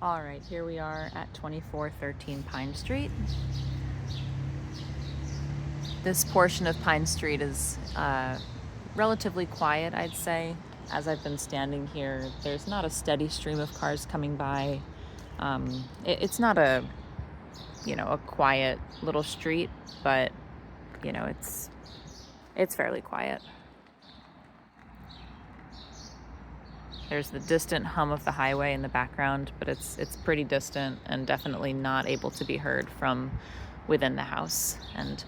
All right, here we are at 2413 Pine Street. This portion of Pine Street is relatively quiet, I'd say. As I've been standing here, there's not a steady stream of cars coming by. It's not a quiet little street, but it's fairly quiet. There's the distant hum of the highway in the background, but it's pretty distant and definitely not able to be heard from within the house. And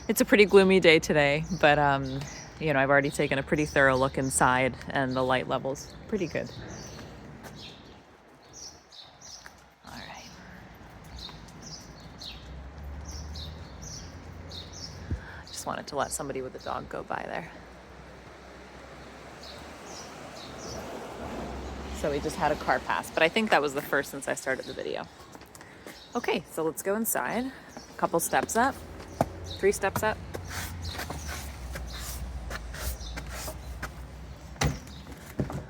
it's a pretty gloomy day today, but I've already taken a pretty thorough look inside, and the light level's pretty good. All right. Just wanted to let somebody with a dog go by there. So we just had a car pass, but I think that was the first since I started the video. Okay, so let's go inside. A couple steps up, 3 steps up.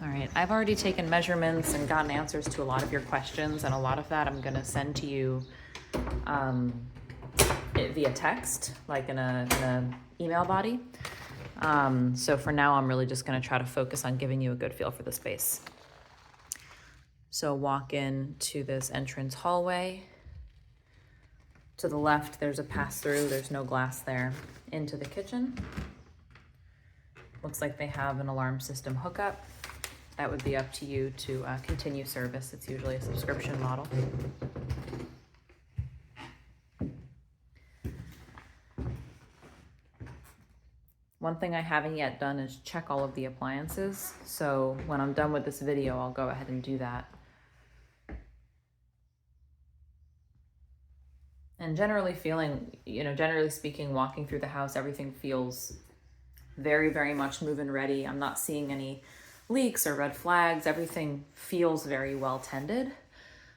All right, I've already taken measurements and gotten answers to a lot of your questions, and a lot of that I'm gonna send to you via text, like in a email body. So for now, I'm really just gonna try to focus on giving you a good feel for the space. So walk in to this entrance hallway. To the left, there's a pass-through. There's no glass there. Into the kitchen. Looks like they have an alarm system hookup. That would be up to you to continue service. It's usually a subscription model. One thing I haven't yet done is check all of the appliances. So when I'm done with this video, I'll go ahead and do that. And generally speaking, walking through the house, everything feels very, very much move-in ready. I'm not seeing any leaks or red flags. Everything feels very well tended.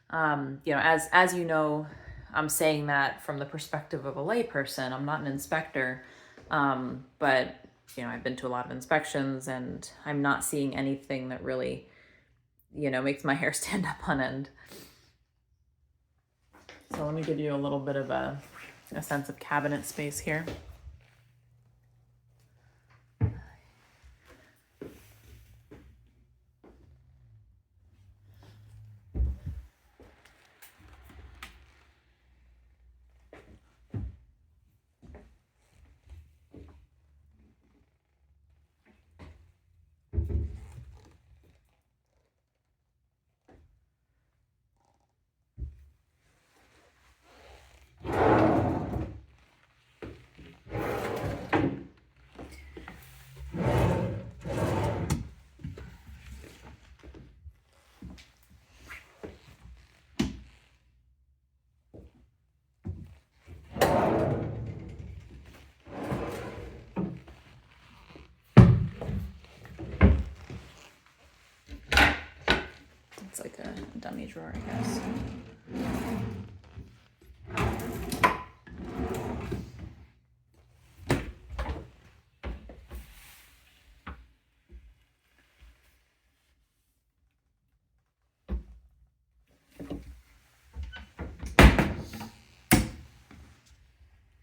As you know, I'm saying that from the perspective of a layperson. I'm not an inspector, but I've been to a lot of inspections, and I'm not seeing anything that really, makes my hair stand up on end. So let me give you a little bit of a sense of cabinet space here. It's like a dummy drawer, I guess.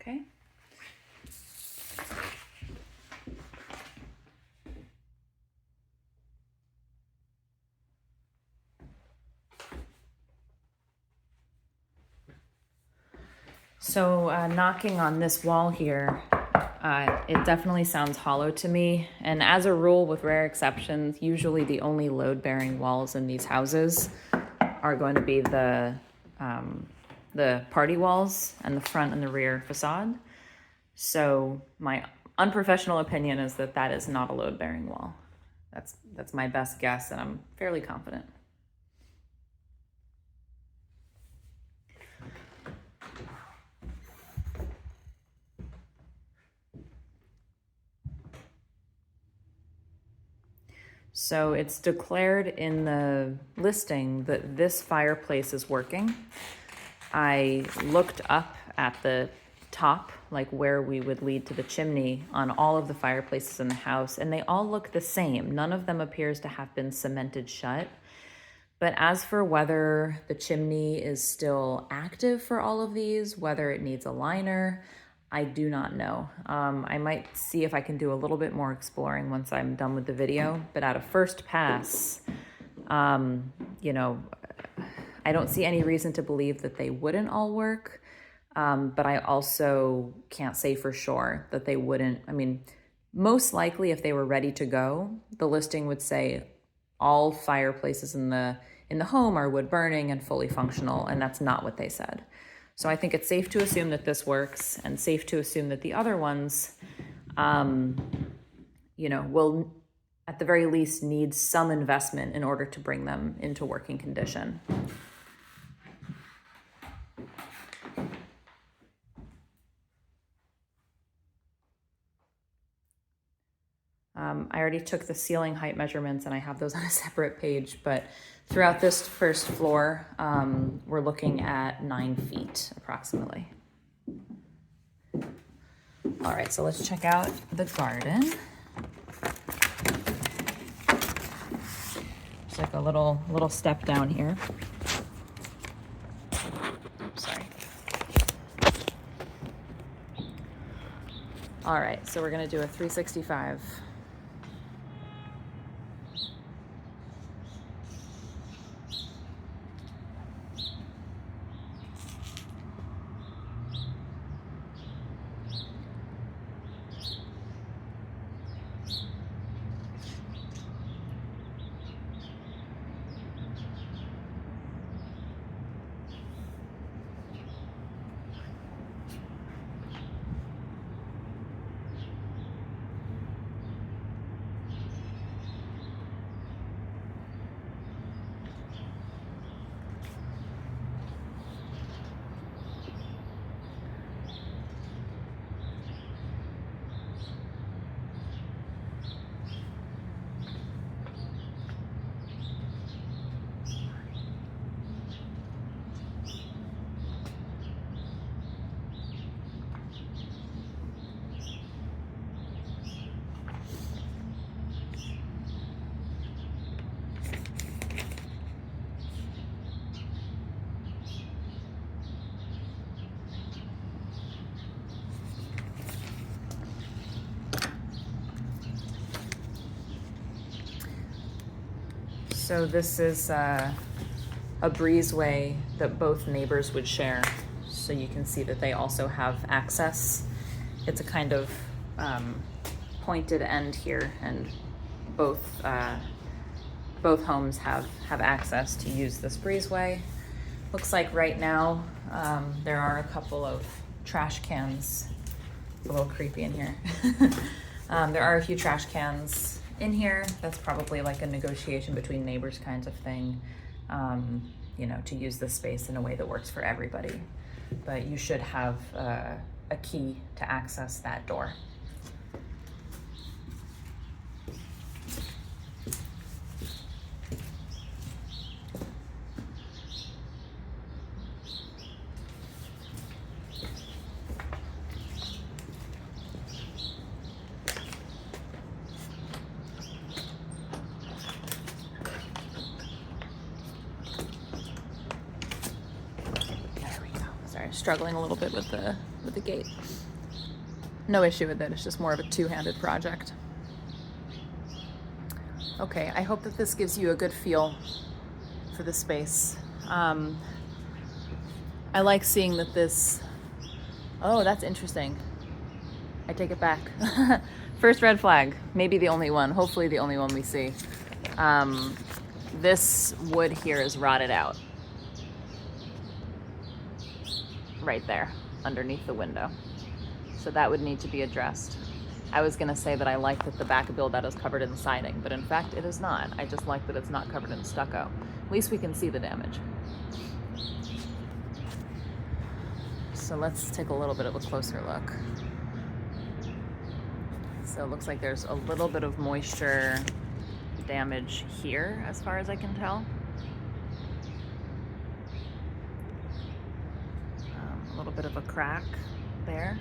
Okay. So knocking on this wall here, it definitely sounds hollow to me. And as a rule, with rare exceptions, usually the only load-bearing walls in these houses are going to be the party walls and the front and the rear facade. So my unprofessional opinion is that is not a load-bearing wall. That's my best guess, and I'm fairly confident. So it's declared in the listing that this fireplace is working. I looked up at the top, like where we would lead to the chimney, on all of the fireplaces in the house, and they all look the same. None of them appears to have been cemented shut. But as for whether the chimney is still active for all of these, whether it needs a liner, I do not know. I might see if I can do a little bit more exploring once I'm done with the video, but at a first pass, you know, I don't see any reason to believe that they wouldn't all work. But I also can't say for sure that they wouldn't. I mean, most likely if they were ready to go, the listing would say all fireplaces in the home are wood burning and fully functional, and that's not what they said. So I think it's safe to assume that this works, and safe to assume that the other ones, you know, will at the very least need some investment in order to bring them into working condition. I already took the ceiling height measurements and I have those on a separate page, but throughout this first floor, we're looking at 9 feet approximately. All right, so let's check out the garden. It's like a little step down here. Oops, sorry. All right, so we're gonna do a 365. So this is a breezeway that both neighbors would share. So you can see that they also have access. It's a kind of pointed end here, and both homes have access to use this breezeway. Looks like right now there are a couple of trash cans. It's a little creepy in here. There are a few trash cans in here. That's probably like a negotiation between neighbors kinds of thing, you know, to use this space in a way that works for everybody. But you should have a key to access that door. Struggling a little bit with the gate. No issue with it, it's just more of a two-handed project. Okay, I hope that this gives you a good feel for the space. I like seeing that this, oh, that's interesting. I take it back. First red flag, maybe the only one, hopefully the only one we see. This wood here is rotted out. Right there underneath the window, so that would need to be addressed. I was gonna say that I like that the back build out is covered in siding, but in fact it is not. I just like that it's not covered in stucco. At least we can see the damage. So let's take a little bit of a closer look. So it looks like there's a little bit of moisture damage here as far as I can tell. A little bit of a crack there.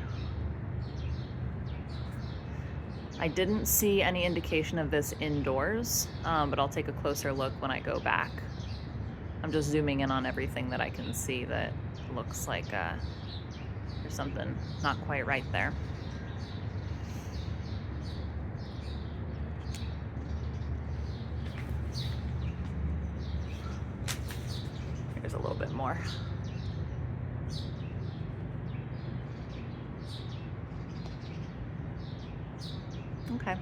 I didn't see any indication of this indoors, but I'll take a closer look when I go back. just zooming in on everything that I can see that looks like there's something not quite right there. There's a little bit more. Okay.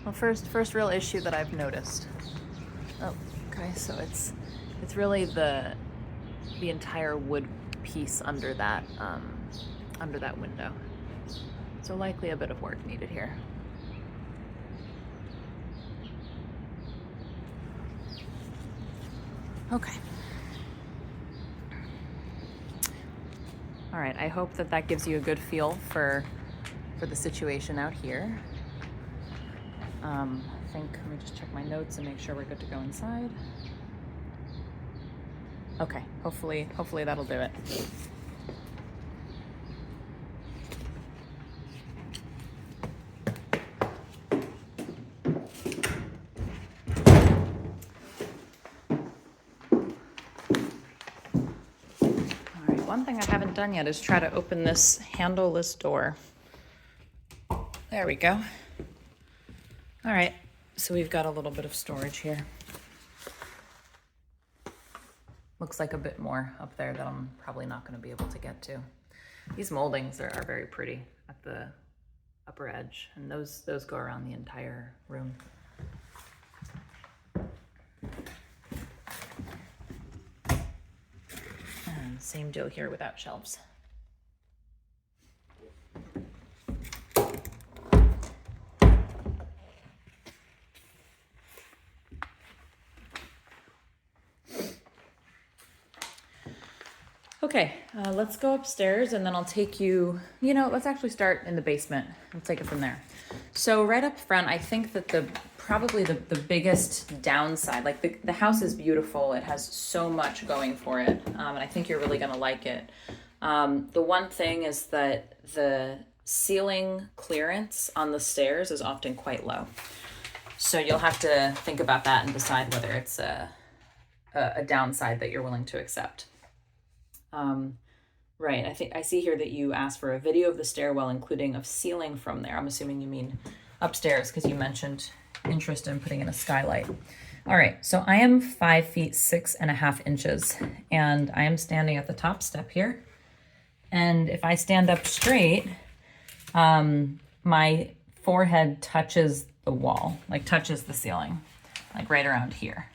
Well, first real issue that I've noticed. Oh, okay. So it's really the entire wood piece under that window. So likely a bit of work needed here. Okay. All right. I hope that gives you a good feel for the situation out here. I think, let me just check my notes and make sure we're good to go inside. Okay, hopefully that'll do it. All right, one thing I haven't done yet is try to open this handleless door. There we go. All right, so we've got a little bit of storage here. Looks like a bit more up there that I'm probably not going to be able to get to. These moldings are very pretty at the upper edge, and those go around the entire room. And same deal here without shelves. Okay, let's go upstairs and then I'll take you, let's actually start in the basement. Let's take it from there. So right up front, I think that probably the biggest downside, like the house is beautiful. It has so much going for it. And I think you're really gonna like it. The one thing is that the ceiling clearance on the stairs is often quite low. So you'll have to think about that and decide whether it's a downside that you're willing to accept. Right, I think I see here that you asked for a video of the stairwell, including of ceiling from there. I'm assuming you mean upstairs because you mentioned interest in putting in a skylight. All right, so I am 5 feet 6.5 and I am standing at the top step here. And if I stand up straight, my forehead touches the wall, like touches the ceiling, like right around here.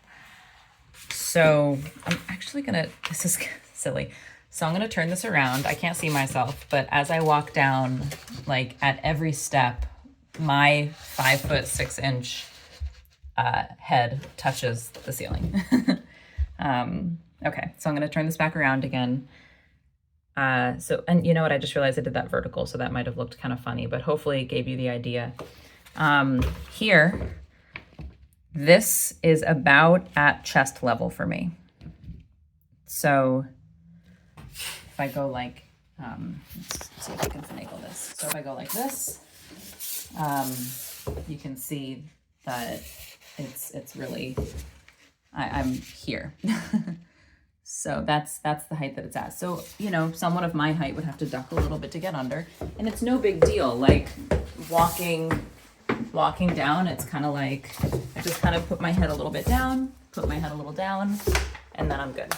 So I'm actually this is silly. So I'm gonna turn this around. I can't see myself, but as I walk down, like at every step, my 5 foot 6 inch head touches the ceiling. Okay, so I'm gonna turn this back around again. And you know what? I just realized I did that vertical, so that might have looked kind of funny, but hopefully it gave you the idea. Here, this is about at chest level for me. So if I go like, let's see if I can finagle this. So if I go like this, you can see that it's really, I'm here. So that's the height that it's at. So, someone of my height would have to duck a little bit to get under, and it's no big deal. Like walking down, it's kind of like, I just kind of put my head a little bit down, put my head a little down, and then I'm good.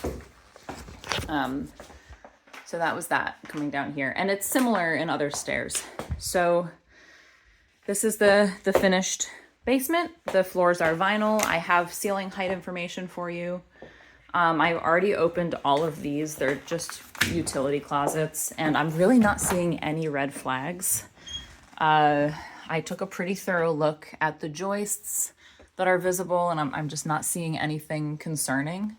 So that was that coming down here, and it's similar in other stairs. So this is the finished basement. The floors are vinyl. I have ceiling height information for you. I've already opened all of these. They're just utility closets, and I'm really not seeing any red flags. I took a pretty thorough look at the joists that are visible, and I'm just not seeing anything concerning.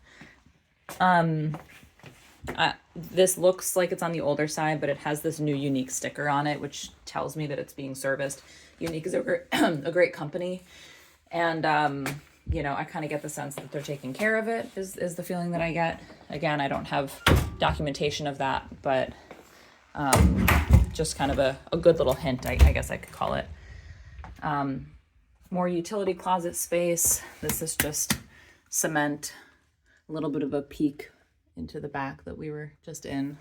This looks like it's on the older side, but it has this new Unique sticker on it, which tells me that it's being serviced. Unique is a great company, and I kind of get the sense that they're taking care of it, is the feeling that I get. Again, I don't have documentation of that, but just kind of a good little hint, I guess I could call it. More utility closet space. This is just cement a little bit of a peek into the back that we were just in.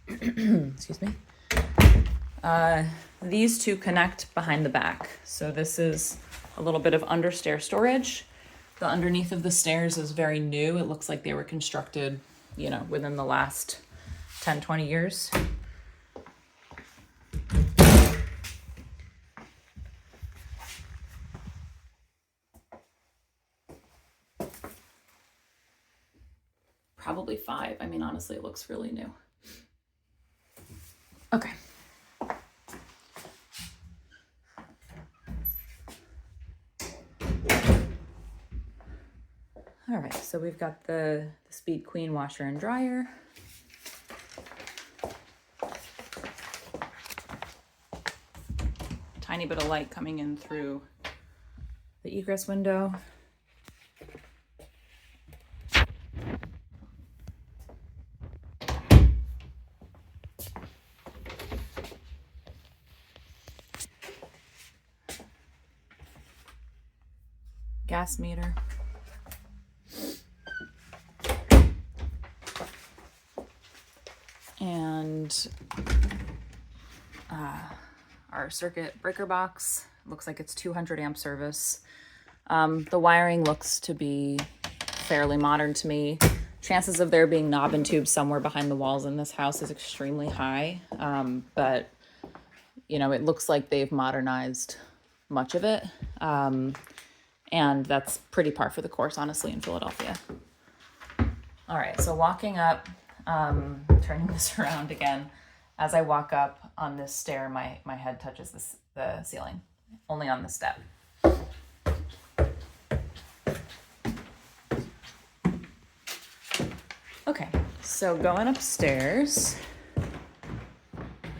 Excuse me. These two connect behind the back. So this is a little bit of understair storage. The underneath of the stairs is very new. It looks like they were constructed, you know, within the last 10, 20 years. Probably 5. I mean, honestly, it looks really new. Okay. All right, so we've got the Speed Queen washer and dryer. Tiny bit of light coming in through the egress window. Gas meter. And our circuit breaker box. Looks like it's 200 amp service. The wiring looks to be fairly modern to me. Chances of there being knob and tube somewhere behind the walls in this house is extremely high. But, you know, it looks like they've modernized much of it. And that's pretty par for the course, honestly, in Philadelphia. All right, so walking up, turning this around again. As I walk up on this stair, my head touches the ceiling, only on the step. Okay, so going upstairs,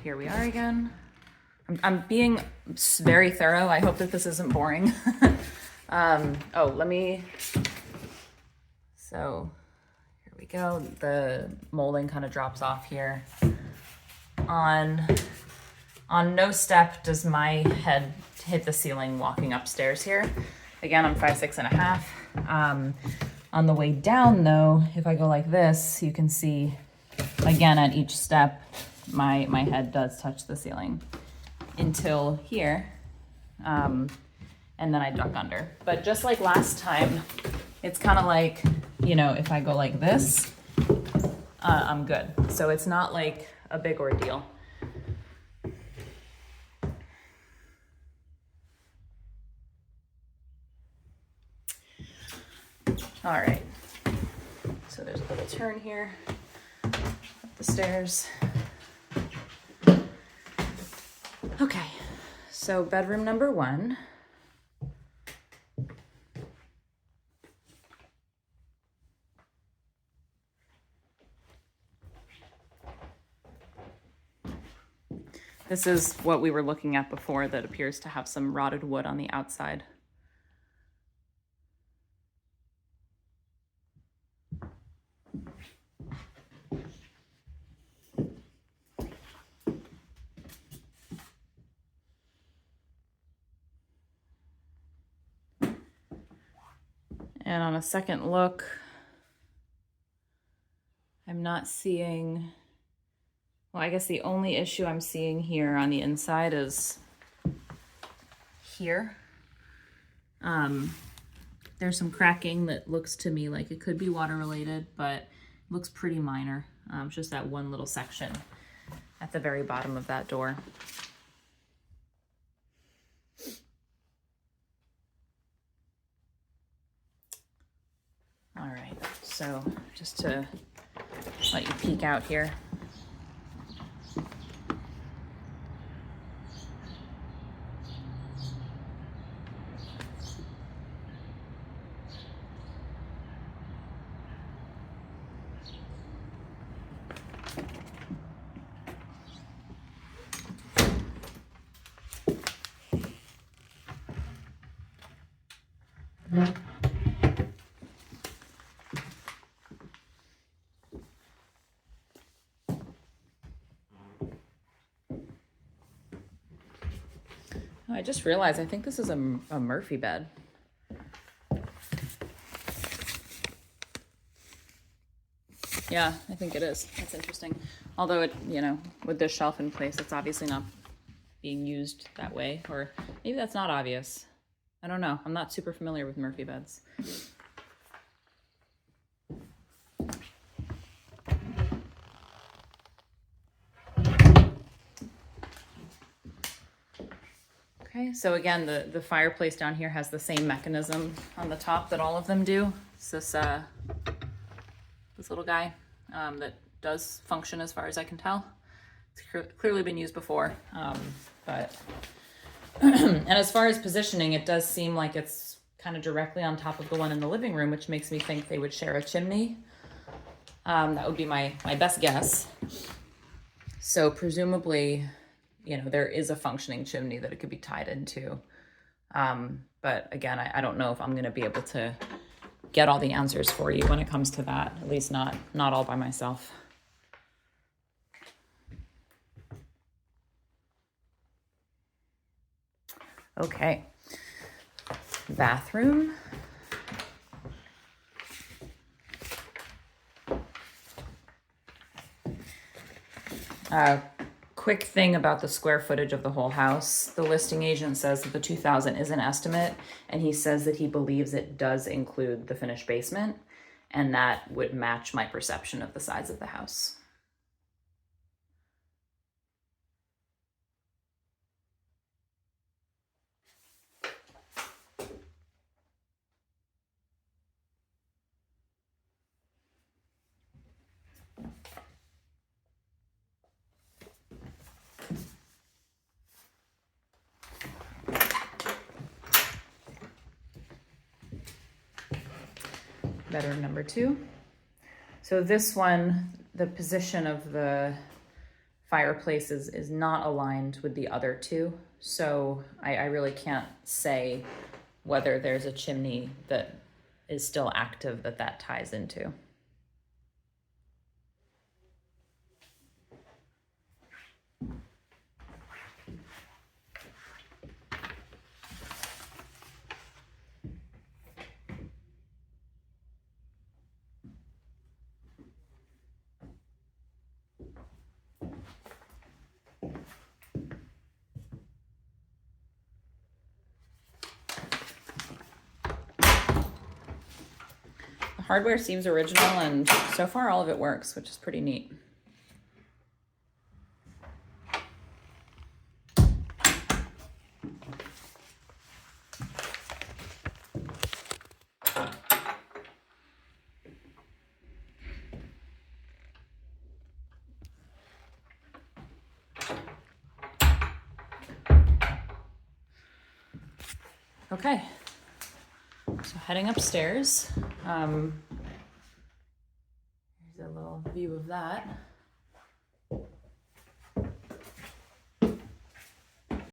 here we are again. I'm being very thorough. I hope that this isn't boring. So here we go. The molding kind of drops off here. On no step does my head hit the ceiling walking upstairs here. Again, I'm 5'6.5". On the way down though, if I go like this, you can see again at each step, my head does touch the ceiling until here. And then I duck under. But just like last time, it's kind of like, you know, if I go like this, I'm good. So it's not like a big ordeal. All right, so there's a little turn here, up the stairs. Okay, so bedroom number 1. This is what we were looking at before that appears to have some rotted wood on the outside. And on a second look, I'm not seeing, well, I guess the only issue I'm seeing here on the inside is here. There's some cracking that looks to me like it could be water related, but looks pretty minor. Just that one little section at the very bottom of that door. All right, so just to let you peek out here. I just realized I think this is a Murphy bed. Yeah, I think it is. That's interesting. Although it, you know, with this shelf in place, it's obviously not being used that way, or maybe that's not obvious. I don't know. I'm not super familiar with Murphy beds. Okay, so again, the fireplace down here has the same mechanism on the top that all of them do. It's this little guy that does function as far as I can tell. It's clearly been used before, but and as far as positioning, it does seem like it's kind of directly on top of the one in the living room, which makes me think they would share a chimney. That would be my best guess. So presumably, you know, there is a functioning chimney that it could be tied into. But again, I don't know if I'm going to be able to get all the answers for you when it comes to that, at least not all by myself. Okay, bathroom. Quick thing about the square footage of the whole house. The listing agent says that the 2,000 is an estimate, and he says that he believes it does include the finished basement, and that would match my perception of the size of the house. Bedroom number 2. So this one, the position of the fireplace is not aligned with the other two. So I really can't say whether there's a chimney that is still active that ties into. Hardware seems original, and so far all of it works, which is pretty neat. Okay, so heading upstairs. Here's a little view of that.